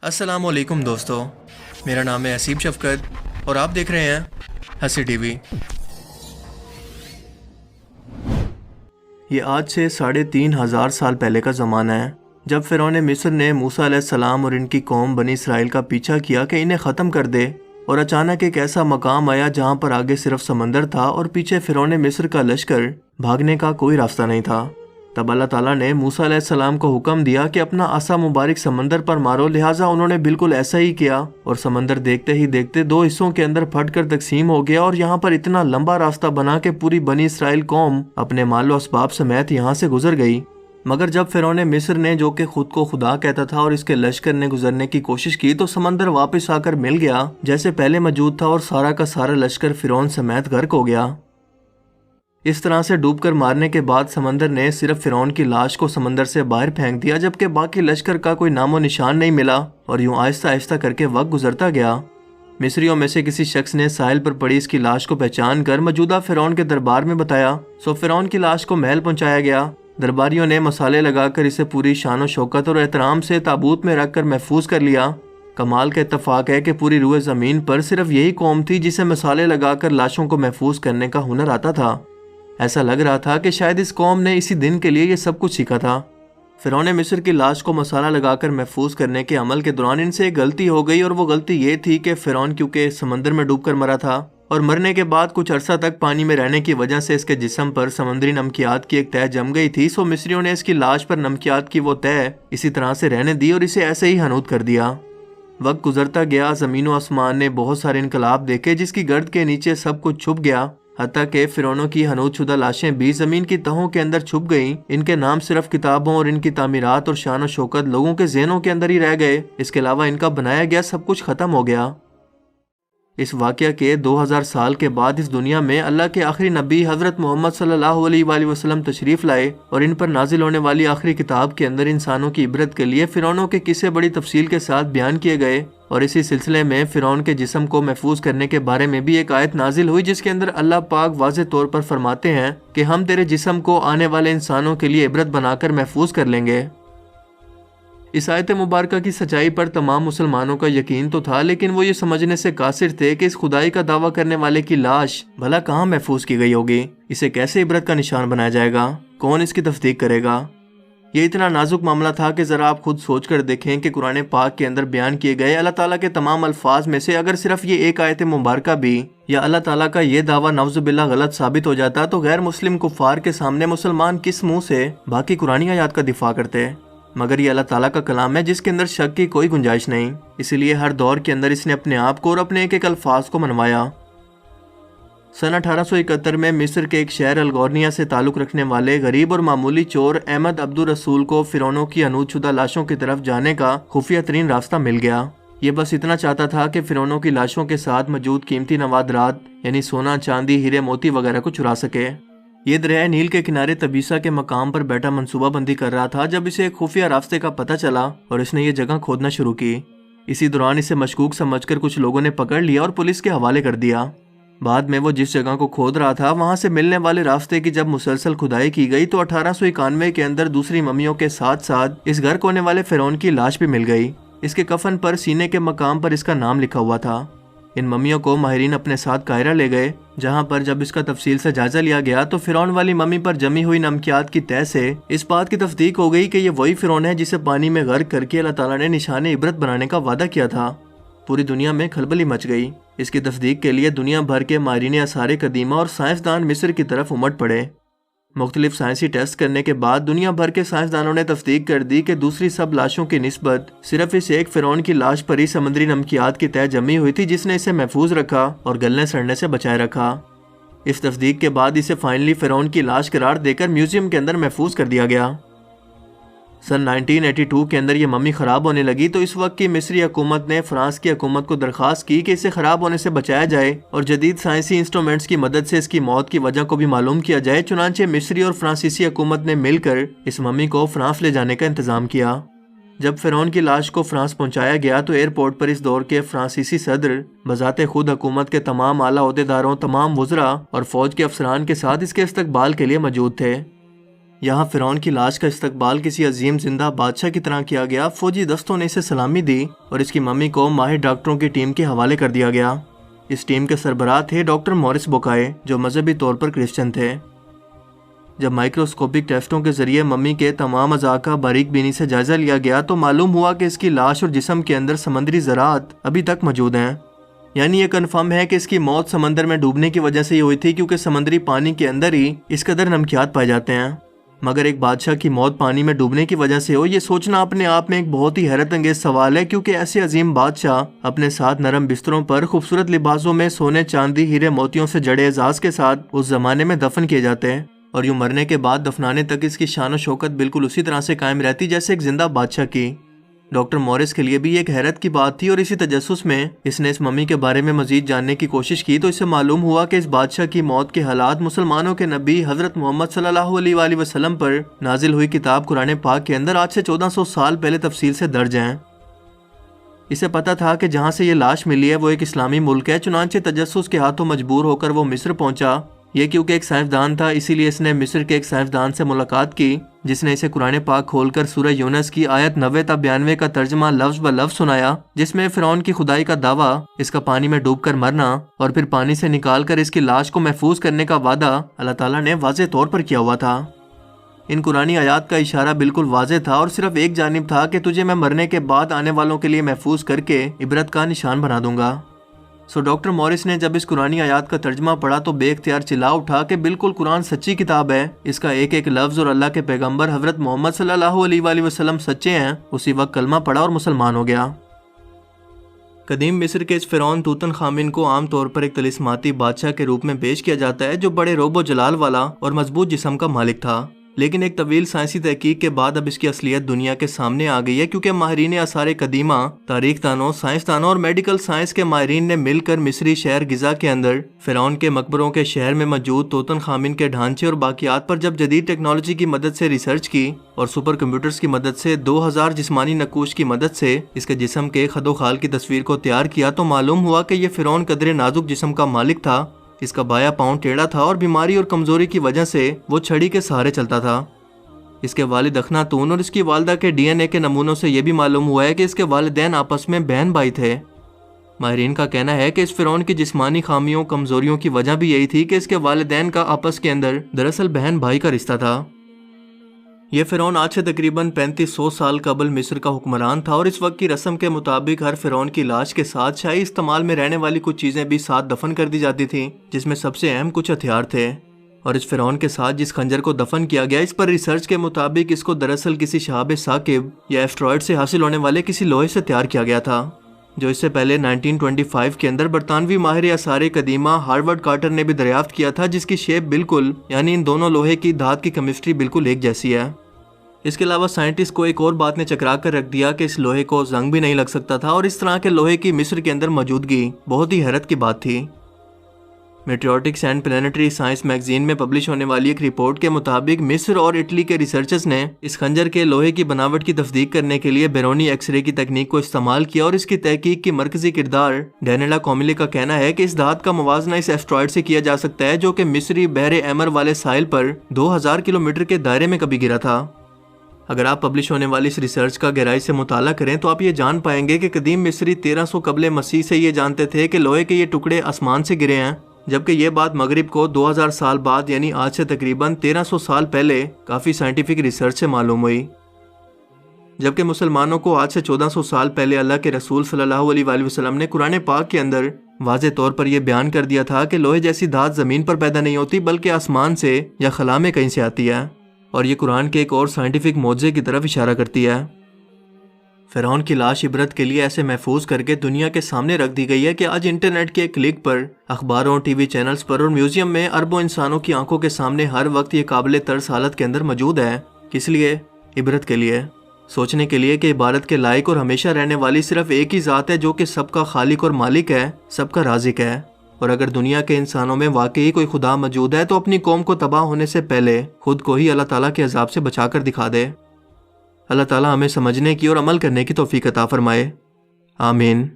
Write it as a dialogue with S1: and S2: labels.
S1: السلام علیکم دوستو، میرا نام ہے حسیب شفقت اور آپ دیکھ رہے ہیں ہنسی ٹی وی۔ یہ آج سے 3500 سال پہلے کا زمانہ ہے، جب فرعون مصر نے موسیٰ علیہ السلام اور ان کی قوم بنی اسرائیل کا پیچھا کیا کہ انہیں ختم کر دے، اور اچانک ایک ایسا مقام آیا جہاں پر آگے صرف سمندر تھا اور پیچھے فرعون مصر کا لشکر، بھاگنے کا کوئی راستہ نہیں تھا۔ تب اللہ تعالیٰ نے موسیٰ علیہ السلام کو حکم دیا کہ اپنا عصا مبارک سمندر پر مارو، لہٰذا انہوں نے بالکل ایسا ہی کیا اور سمندر دیکھتے ہی دیکھتے 2 حصوں کے اندر پھٹ کر تقسیم ہو گیا، اور یہاں پر اتنا لمبا راستہ بنا کہ پوری بنی اسرائیل قوم اپنے مال و اسباب سمیت یہاں سے گزر گئی۔ مگر جب فرعون مصر نے، جو کہ خود کو خدا کہتا تھا، اور اس کے لشکر نے گزرنے کی کوشش کی تو سمندر واپس آ کر مل گیا جیسے پہلے موجود تھا، اور سارا کا سارا لشکر فرعون سمیت غرق ہو گیا۔ اس طرح سے ڈوب کر مارنے کے بعد سمندر نے صرف فرعون کی لاش کو سمندر سے باہر پھینک دیا، جبکہ باقی لشکر کا کوئی نام و نشان نہیں ملا، اور یوں آہستہ آہستہ کر کے وقت گزرتا گیا۔ مصریوں میں سے کسی شخص نے ساحل پر پڑی اس کی لاش کو پہچان کر موجودہ فرعون کے دربار میں بتایا، سو فرعون کی لاش کو محل پہنچایا گیا۔ درباریوں نے مسالے لگا کر اسے پوری شان و شوکت اور احترام سے تابوت میں رکھ کر محفوظ کر لیا۔ کمال کا اتفاق ہے کہ پوری روئے زمین پر صرف یہی قوم تھی جسے مسالے لگا کر لاشوں کو محفوظ کرنے کا ہنر آتا تھا۔ ایسا لگ رہا تھا کہ شاید اس قوم نے اسی دن کے لیے یہ سب کچھ سیکھا تھا۔ فرعون مصر کی لاش کو مسالہ لگا کر محفوظ کرنے کے عمل کے دوران ان سے ایک غلطی ہو گئی، اور وہ غلطی یہ تھی کہ فرعون کیونکہ سمندر میں ڈوب کر مرا تھا، اور مرنے کے بعد کچھ عرصہ تک پانی میں رہنے کی وجہ سے اس کے جسم پر سمندری نمکیات کی ایک تہہ جم گئی تھی، سو مصریوں نے اس کی لاش پر نمکیات کی وہ تہہ اسی طرح سے رہنے دی اور اسے ایسے ہی حنوط کر دیا۔ وقت گزرتا گیا، زمین و آسمان نے بہت سارے انقلاب دیکھے جس کی گرد کے نیچے سب کچھ چھپ گیا، حتیٰ کہ فرعونوں کی حنوط شدہ لاشیں بھی زمین کی تہوں کے اندر چھپ گئیں۔ ان کے نام صرف کتابوں اور ان کی تعمیرات اور شان و شوکت لوگوں کے ذہنوں کے اندر ہی رہ گئے، اس کے علاوہ ان کا بنایا گیا سب کچھ ختم ہو گیا۔ اس واقعہ کے 2000 سال کے بعد اس دنیا میں اللہ کے آخری نبی حضرت محمد صلی اللہ علیہ وآلہ وسلم تشریف لائے، اور ان پر نازل ہونے والی آخری کتاب کے اندر انسانوں کی عبرت کے لیے فرعونوں کے قصے بڑی تفصیل کے ساتھ بیان کیے گئے، اور اسی سلسلے میں فرعون کے جسم کو محفوظ کرنے کے بارے میں بھی ایک آیت نازل ہوئی جس کے اندر اللہ پاک واضح طور پر فرماتے ہیں کہ ہم تیرے جسم کو آنے والے انسانوں کے لیے عبرت بنا کر محفوظ کر لیں گے۔ اس آیت مبارکہ کی سچائی پر تمام مسلمانوں کا یقین تو تھا، لیکن وہ یہ سمجھنے سے قاصر تھے کہ اس خدائی کا دعویٰ کرنے والے کی لاش بھلا کہاں محفوظ کی گئی ہوگی، اسے کیسے عبرت کا نشان بنایا جائے گا، کون اس کی تصدیق کرے گا۔ یہ اتنا نازک معاملہ تھا کہ ذرا آپ خود سوچ کر دیکھیں کہ قرآن پاک کے اندر بیان کیے گئے اللہ تعالیٰ کے تمام الفاظ میں سے اگر صرف یہ ایک آیت مبارکہ بھی یا اللہ تعالیٰ کا یہ دعویٰ نعوذ باللہ غلط ثابت ہو جاتا تو غیر مسلم کفار کے سامنے مسلمان کس منہ سے باقی قرآنی آیات کا دفاع کرتے؟ مگر یہ اللہ تعالیٰ کا کلام ہے جس کے اندر شک کی کوئی گنجائش نہیں، اسی لیے ہر دور کے اندر اس نے اپنے آپ کو اور اپنے ایک ایک الفاظ کو منوایا۔ سن 1871 میں مصر کے ایک شہر الگورنیا سے تعلق رکھنے والے غریب اور معمولی چور احمد عبد الرسول کو فرعونوں کی حنوط شدہ لاشوں کی طرف جانے کا خفیہ ترین راستہ مل گیا۔ یہ بس اتنا چاہتا تھا کہ فرعونوں کی لاشوں کے ساتھ موجود قیمتی نوادرات یعنی سونا، چاندی، ہیرے موتی وغیرہ کو چرا سکے۔ یہ دریائے نیل کے کنارے تبیسا کے مقام پر بیٹھا منصوبہ بندی کر رہا تھا جب اسے ایک خفیہ راستے کا پتہ چلا، اور اس نے یہ جگہ کھودنا شروع کی۔ اسی دوران اسے مشکوک سمجھ کر کچھ لوگوں نے پکڑ لیا اور پولیس کے حوالے کر دیا۔ بعد میں وہ جس جگہ کو کھود رہا تھا وہاں سے ملنے والے راستے کی جب مسلسل کھدائی کی گئی تو 1891 کے اندر دوسری ممیوں کے ساتھ ساتھ اس غرق ہونے والے فرعون کی لاش بھی مل گئی۔ اس کے کفن پر سینے کے مقام پر اس کا نام لکھا ہوا تھا۔ ان ممیوں کو ماہرین اپنے ساتھ قاہرہ لے گئے، جہاں پر جب اس کا تفصیل سے جائزہ لیا گیا تو فرعون والی ممی پر جمی ہوئی نمکیات کی تہہ سے اس بات کی تصدیق ہو گئی کہ یہ وہی فرعون ہے جسے پانی میں غرق کر کے اللہ تعالیٰ نے نشان عبرت بنانے کا وعدہ کیا تھا۔ پوری دنیا میں کھلبلی مچ گئی۔ اس کی تصدیق کے لیے دنیا بھر کے ماہرین آثار قدیمہ اور سائنسدان مصر کی طرف امٹ پڑے۔ مختلف سائنسی ٹیسٹ کرنے کے بعد دنیا بھر کے سائنسدانوں نے تصدیق کر دی کہ دوسری سب لاشوں کی نسبت صرف اس ایک فرعون کی لاش پر ہی سمندری نمکیات کی تہہ جمی ہوئی تھی جس نے اسے محفوظ رکھا اور گلنے سڑنے سے بچائے رکھا۔ اس تصدیق کے بعد اسے فائنلی فرعون کی لاش قرار دے کر میوزیم کے اندر محفوظ کر دیا گیا۔ سن 1982 کے اندر یہ ممی خراب ہونے لگی تو اس وقت کی مصری حکومت نے فرانس کی حکومت کو درخواست کی کہ اسے خراب ہونے سے بچایا جائے اور جدید سائنسی انسٹرومنٹس کی مدد سے اس کی موت کی وجہ کو بھی معلوم کیا جائے۔ چنانچہ مصری اور فرانسیسی حکومت نے مل کر اس ممی کو فرانس لے جانے کا انتظام کیا۔ جب فرعون کی لاش کو فرانس پہنچایا گیا تو ایئرپورٹ پر اس دور کے فرانسیسی صدر بذات خود حکومت کے تمام اعلیٰ عہدیداروں، تمام وزراء اور فوج کے افسران کے ساتھ اس کے استقبال کے لیے موجود تھے۔ یہاں فرعون کی لاش کا استقبال کسی عظیم زندہ بادشاہ کی طرح کیا گیا۔ فوجی دستوں نے اسے سلامی دی اور اس کی ممی کو ماہر ڈاکٹروں کی ٹیم کے حوالے کر دیا گیا۔ اس ٹیم کے سربراہ تھے ڈاکٹر مورس بوکائے، جو مذہبی طور پر کرسچن تھے۔ جب مائکروسکوپک ٹیسٹوں کے ذریعے ممی کے تمام اعضاء کا باریک بینی سے جائزہ لیا گیا تو معلوم ہوا کہ اس کی لاش اور جسم کے اندر سمندری ذرات ابھی تک موجود ہیں۔ یعنی یہ کنفرم ہے کہ اس کی موت سمندر میں ڈوبنے کی وجہ سے ہی ہوئی تھی، کیونکہ سمندری پانی کے اندر ہی اس قدر نمکیات پائے جاتے ہیں۔ مگر ایک بادشاہ کی موت پانی میں ڈوبنے کی وجہ سے ہو، یہ سوچنا اپنے آپ میں ایک بہت ہی حیرت انگیز سوال ہے، کیونکہ ایسے عظیم بادشاہ اپنے ساتھ نرم بستروں پر خوبصورت لباسوں میں سونے چاندی ہیرے موتیوں سے جڑے اعزاز کے ساتھ اس زمانے میں دفن کیے جاتے ہیں، اور یوں مرنے کے بعد دفنانے تک اس کی شان و شوکت بالکل اسی طرح سے قائم رہتی جیسے ایک زندہ بادشاہ کی۔ ڈاکٹر مورس کے لیے بھی ایک حیرت کی بات تھی، اور اسی تجسس میں اس نے اس ممی کے بارے میں مزید جاننے کی کوشش کی تو اسے معلوم ہوا کہ اس بادشاہ کی موت کے حالات مسلمانوں کے نبی حضرت محمد صلی اللہ علیہ وآلہ وسلم پر نازل ہوئی کتاب قرآن پاک کے اندر آج سے 1400 سال پہلے تفصیل سے درج ہیں۔ اسے پتا تھا کہ جہاں سے یہ لاش ملی ہے وہ ایک اسلامی ملک ہے، چنانچہ تجسس کے ہاتھوں مجبور ہو کر وہ مصر پہنچا۔ یہ کیونکہ ایک سائنسدان تھا، اسی لیے اس نے مصر کے ایک سائنسدان سے ملاقات کی، جس نے اسے قرآن پاک کھول کر سورہ یونس کی آیت 90 تا 92 کا ترجمہ لفظ ب لفظ سنایا، جس میں فرعون کی خدائی کا دعویٰ، اس کا پانی میں ڈوب کر مرنا اور پھر پانی سے نکال کر اس کی لاش کو محفوظ کرنے کا وعدہ اللہ تعالیٰ نے واضح طور پر کیا ہوا تھا۔ ان قرآنی آیات کا اشارہ بالکل واضح تھا اور صرف ایک جانب تھا کہ تجھے میں مرنے کے بعد آنے والوں کے لیے محفوظ کر کے عبرت کا نشان بنا دوں گا۔ ڈاکٹر مورس نے جب اس قرآنی آیات کا ترجمہ پڑھا تو بے اختیار چلا اٹھا کہ بالکل قرآن سچی کتاب ہے، اس کا ایک ایک لفظ اور اللہ کے پیغمبر حضرت محمد صلی اللہ علیہ وآلہ وسلم سچے ہیں۔ اسی وقت کلمہ پڑھا اور مسلمان ہو گیا۔ قدیم مصر کے اس فرعون توتن خامن کو عام طور پر ایک طلسماتی بادشاہ کے روپ میں پیش کیا جاتا ہے، جو بڑے روب و جلال والا اور مضبوط جسم کا مالک تھا۔ لیکن ایک طویل سائنسی تحقیق کے بعد اب اس کی اصلیت دنیا کے سامنے آ گئی ہے، کیونکہ ماہرین آثار قدیمہ، تاریخ دانوں، سائنسدانوں اور میڈیکل سائنس کے ماہرین نے مل کر مصری شہر غزہ کے اندر فرعون کے مقبروں کے شہر میں موجود توتن خامن کے ڈھانچے اور باقیات پر جب جدید ٹیکنالوجی کی مدد سے ریسرچ کی اور سپر کمپیوٹرز کی مدد سے 2000 جسمانی نقوش کی مدد سے اس کے جسم کے خد و خال کی تصویر کو تیار کیا تو معلوم ہوا کہ یہ فرعون قدر نازک جسم کا مالک تھا۔ اس کا بایاں پاؤں ٹیڑھا تھا اور بیماری اور کمزوری کی وجہ سے وہ چھڑی کے سہارے چلتا تھا۔ اس کے والد اخناتون اور اس کی والدہ کے ڈی این اے کے نمونوں سے یہ بھی معلوم ہوا ہے کہ اس کے والدین آپس میں بہن بھائی تھے۔ ماہرین کا کہنا ہے کہ اس فرعون کی جسمانی خامیوں کمزوریوں کی وجہ بھی یہی تھی کہ اس کے والدین کا آپس کے اندر دراصل بہن بھائی کا رشتہ تھا۔ یہ فرعون آج سے تقریباً 3500 سال قبل مصر کا حکمران تھا، اور اس وقت کی رسم کے مطابق ہر فرعون کی لاش کے ساتھ شاہی استعمال میں رہنے والی کچھ چیزیں بھی ساتھ دفن کر دی جاتی تھیں، جس میں سب سے اہم کچھ ہتھیار تھے۔ اور اس فرعون کے ساتھ جس خنجر کو دفن کیا گیا، اس پر ریسرچ کے مطابق اس کو دراصل کسی شہاب ثاقب یا ایسٹرائڈ سے حاصل ہونے والے کسی لوہے سے تیار کیا گیا تھا، جو اس سے پہلے 1925 کے اندر برطانوی ماہر آثار قدیمہ ہارورڈ کارٹر نے بھی دریافت کیا تھا، جس کی شیپ بالکل، یعنی ان دونوں لوہے کی دھات کی کیمسٹری بالکل ایک جیسی ہے۔ اس کے علاوہ سائنٹسٹ کو ایک اور بات نے چکرا کر رکھ دیا کہ اس لوہے کو زنگ بھی نہیں لگ سکتا تھا، اور اس طرح کے لوہے کی مصر کے اندر موجودگی بہت ہی حیرت کی بات تھی۔ Meteoritics and planetary science magazine میں پبلش ہونے والی ایک رپورٹ کے مطابق مصر اور اٹلی کے ریسرچرز نے اس خنجر کے لوہے کی بناوٹ کی تصدیق کرنے کے لیے بیرونی ایکس رے کی تکنیک کو استعمال کیا، اور اس کی تحقیق کی مرکزی کردار ڈینیلا کوملی کا کہنا ہے کہ اس دھات کا موازنہ اس ایسٹرائڈ سے کیا جا سکتا ہے، جو کہ مصری بحر احمر والے ساحل پر 2000 کلومیٹر کے دائرے میں کبھی گرا تھا۔ اگر آپ پبلش ہونے والی اس ریسرچ کا گہرائی سے مطالعہ کریں تو آپ یہ جان پائیں گے کہ قدیم مصری 1300 قبل مسیح سے یہ جانتے تھے کہ لوہے کے یہ ٹکڑے آسمان سے گرے ہیں، جبکہ یہ بات مغرب کو 2000 سال بعد یعنی آج سے تقریباً 1300 سال پہلے کافی سائنٹیفک ریسرچ سے معلوم ہوئی۔ جبکہ مسلمانوں کو آج سے 1400 سال پہلے اللہ کے رسول صلی اللہ علیہ وآلہ وسلم نے قرآن پاک کے اندر واضح طور پر یہ بیان کر دیا تھا کہ لوہے جیسی دھات زمین پر پیدا نہیں ہوتی بلکہ آسمان سے یا خلا میں کہیں سے آتی ہے، اور یہ قرآن کے ایک اور سائنٹیفک معجزے کی طرف اشارہ کرتی ہے۔ فرعون کی لاش عبرت کے لیے ایسے محفوظ کر کے دنیا کے سامنے رکھ دی گئی ہے کہ آج انٹرنیٹ کے ایک کلک پر اخباروں، ٹی وی چینلز پر اور میوزیم میں اربوں انسانوں کی آنکھوں کے سامنے ہر وقت یہ قابل ترس حالت کے اندر موجود ہے۔ کس لیے؟ عبرت کے لیے، سوچنے کے لیے کہ عبادت کے لائق اور ہمیشہ رہنے والی صرف ایک ہی ذات ہے جو کہ سب کا خالق اور مالک ہے، سب کا رازق ہے۔ اور اگر دنیا کے انسانوں میں واقعی کوئی خدا موجود ہے تو اپنی قوم کو تباہ ہونے سے پہلے خود کو ہی اللہ تعالیٰ کے عذاب سے بچا کر دکھا دے۔ اللہ تعالیٰ ہمیں سمجھنے کی اور عمل کرنے کی توفیق عطا فرمائے، آمین۔